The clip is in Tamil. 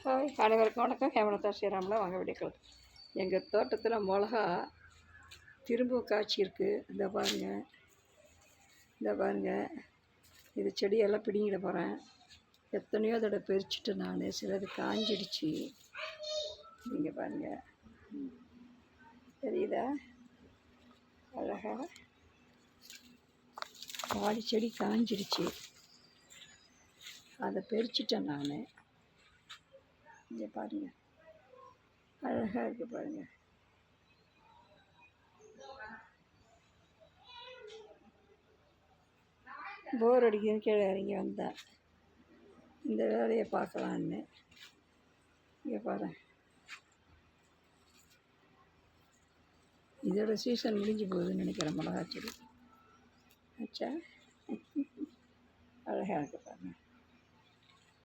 ஹாய், அனைவருக்கும் வணக்கம். ஹேமலதா ஸ்ரீராமில் வாங்க வீடியோக்கள். எங்கள் தோட்டத்தில் மிளகா திரும்ப காய்ச்சி இருக்குது. இந்த பாருங்கள், இது செடியெல்லாம் பிடிங்கிட போகிறேன். எத்தனையோ தடவை பறிச்சுட்டு நான் சிலது காஞ்சிடுச்சு. நீங்கள் பாருங்கள், தெரியுதா? அழகாக பாடி செடி காஞ்சிடுச்சு. அதை பறிச்சிட்டேன் நான். இங்கே பாருங்கள், அழகாக இருக்குது பாருங்கள். போர் அடிக்குதுன்னு கீழே இறங்கி வந்தேன். இந்த வேலையை பார்க்கலான்னு. இங்கே பாரு, இதோட சீசன் முடிஞ்சு போகுதுன்னு நினைக்கிறேன். மிளகா செடி ஆச்சா? அழகாக இருக்குது பாருங்கள்.